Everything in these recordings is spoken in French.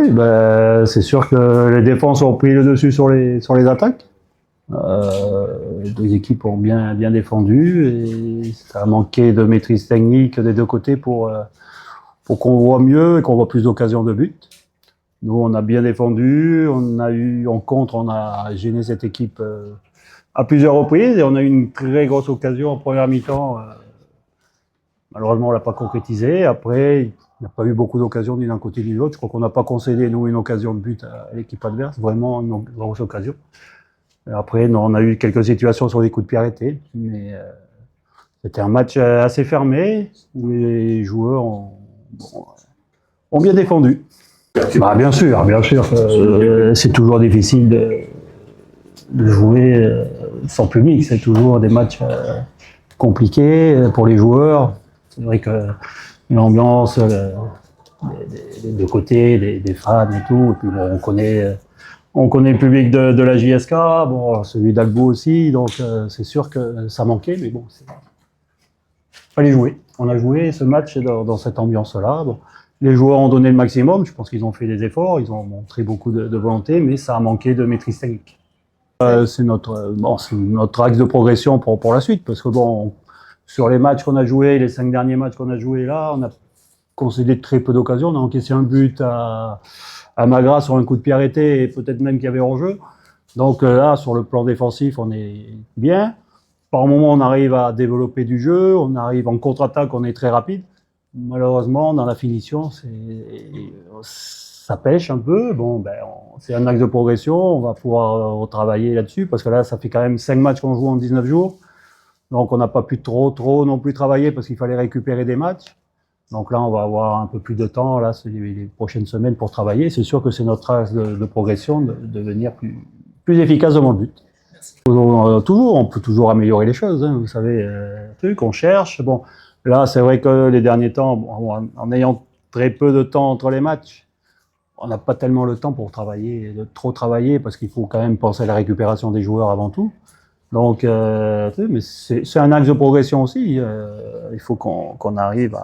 Oui, ben, c'est sûr que les défenses ont pris le dessus sur les attaques. Les deux équipes ont bien défendu et ça a manqué de maîtrise technique des deux côtés pour qu'on voit mieux et qu'on voit plus d'occasions de but. Nous, on a bien défendu, on a gêné cette équipe à plusieurs reprises et on a eu une très grosse occasion en première mi-temps. Malheureusement, on l'a pas concrétisé. Après, il n'y a pas eu beaucoup d'occasions ni d'un côté ni de l'autre. Je crois qu'on n'a pas concédé, nous, une occasion de but à l'équipe adverse. Vraiment une grosse occasion. Et après, non, on a eu quelques situations sur des coups de pied arrêtés. Mais c'était un match assez fermé où les joueurs ont bien défendu. Bah, bien sûr. C'est toujours difficile de jouer sans public. C'est toujours des matchs compliqués pour les joueurs. C'est vrai que l'ambiance des deux côtés, des fans et tout. Et puis bon, on connaît le public de la JSK, bon, celui d'Albo aussi. Donc c'est sûr que ça manquait, mais bon, fallait jouer. On a joué ce match dans cette ambiance-là. Bon, les joueurs ont donné le maximum. Je pense qu'ils ont fait des efforts. Ils ont montré beaucoup de volonté, mais ça a manqué de maîtrise technique. C'est notre axe de progression pour la suite, parce que bon. Sur les matchs qu'on a joués, les 5 derniers matchs qu'on a joués là, on a concédé très peu d'occasions. On a encaissé un but à Magra sur un coup de pied arrêté et peut-être même qu'il y avait hors-jeu. Donc là, sur le plan défensif, on est bien. Par moment, on arrive à développer du jeu, on arrive en contre-attaque, on est très rapide. Malheureusement, dans la finition, ça pêche un peu. Bon, ben, c'est un axe de progression, on va pouvoir retravailler là-dessus, parce que là, ça fait quand même 5 matchs qu'on joue en 19 jours. Donc on n'a pas pu trop non plus travailler parce qu'il fallait récupérer des matchs. Donc là, on va avoir un peu plus de temps, là, les prochaines semaines pour travailler. C'est sûr que c'est notre axe de progression de devenir plus efficace devant le but. On peut toujours améliorer les choses, hein, vous savez, on cherche. Bon, là, c'est vrai que les derniers temps, bon, en ayant très peu de temps entre les matchs, on n'a pas tellement le temps pour trop travailler, parce qu'il faut quand même penser à la récupération des joueurs avant tout. Donc, mais c'est un axe de progression aussi. Il faut qu'on arrive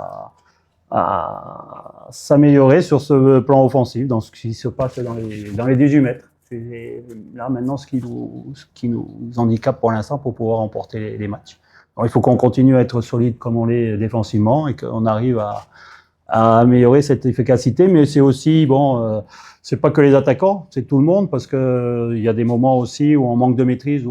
à s'améliorer sur ce plan offensif, dans ce qui se passe dans les 18 mètres. C'est là maintenant ce qui nous handicape pour l'instant pour pouvoir remporter les matchs. Alors, il faut qu'on continue à être solide comme on l'est défensivement et qu'on arrive à améliorer cette efficacité, mais c'est aussi, bon, c'est pas que les attaquants, c'est tout le monde, parce que il y a des moments aussi où on manque de maîtrise,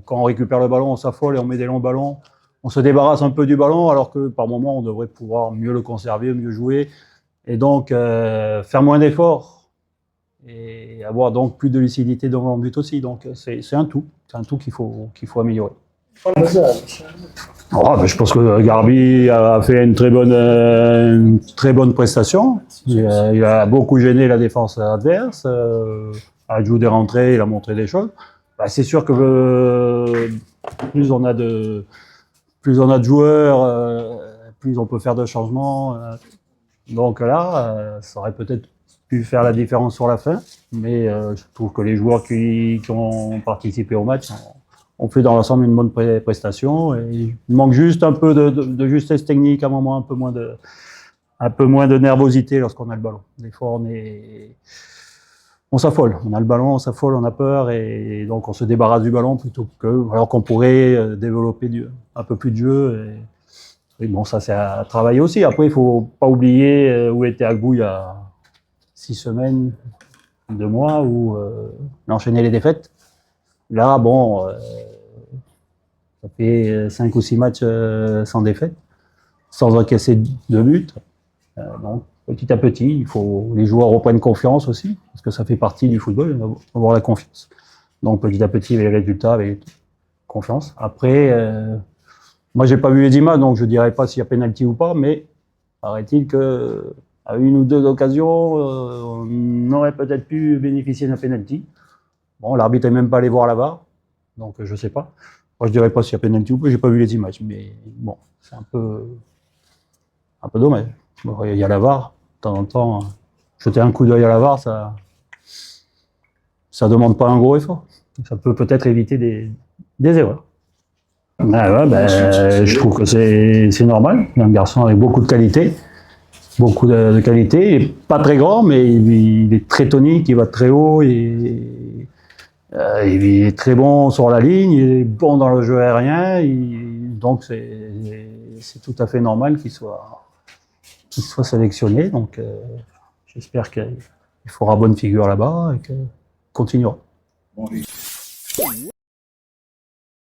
quand on récupère le ballon, on s'affole et on met des longs ballons, on se débarrasse un peu du ballon, alors que par moment, on devrait pouvoir mieux le conserver, mieux jouer, et donc faire moins d'efforts, et avoir donc plus de lucidité devant le but aussi. Donc c'est un tout qu'il faut améliorer. Oh, ben je pense que Garbi a fait une très bonne prestation. Il a beaucoup gêné la défense adverse. A joué des rentrées, il a montré des choses. Ben, c'est sûr que plus on a de joueurs, plus on peut faire de changements. Donc là, ça aurait peut-être pu faire la différence sur la fin. Mais je trouve que les joueurs qui ont participé au match ont fait dans l'ensemble une bonne prestation. Et il manque juste un peu de justesse technique, à un moment un peu moins de nervosité lorsqu'on a le ballon. Des fois, on s'affole. On a le ballon, on s'affole, on a peur, et donc on se débarrasse du ballon alors qu'on pourrait développer un peu plus de jeu. Et bon, ça c'est à travailler aussi. Après, il faut pas oublier où était Agbou il y a 6 semaines, 2 mois, où il enchaînait les défaites. Là, bon, ça fait 5 ou 6 matchs sans défaite, sans encaisser de but. Donc, petit à petit, les joueurs reprennent confiance aussi, parce que ça fait partie du football, avoir la confiance. Donc, petit à petit, avec les résultats, avec confiance. Après, moi, j'ai pas vu les images, donc je dirais pas s'il y a pénalty ou pas, mais paraît-il que à 1 ou 2 occasions, on aurait peut-être pu bénéficier d'un pénalty. Bon, l'arbitre n'est même pas allé voir la VAR, donc je sais pas. Moi, je dirais pas s'il y a pénalty ou pas, j'ai pas vu les images, mais bon, c'est un peu dommage. Bon, il y a la VAR, de temps en temps, jeter un coup d'œil à la VAR, ça demande pas un gros effort. Ça peut peut-être éviter des erreurs. Je trouve que c'est normal. Il y a un garçon avec beaucoup de qualité. beaucoup de qualité. Il n'est pas très grand, mais il est très tonique, il va très haut, il est très bon sur la ligne, il est bon dans le jeu aérien, donc c'est tout à fait normal qu'il soit sélectionné. Donc j'espère qu'il fera bonne figure là-bas et qu'il continuera.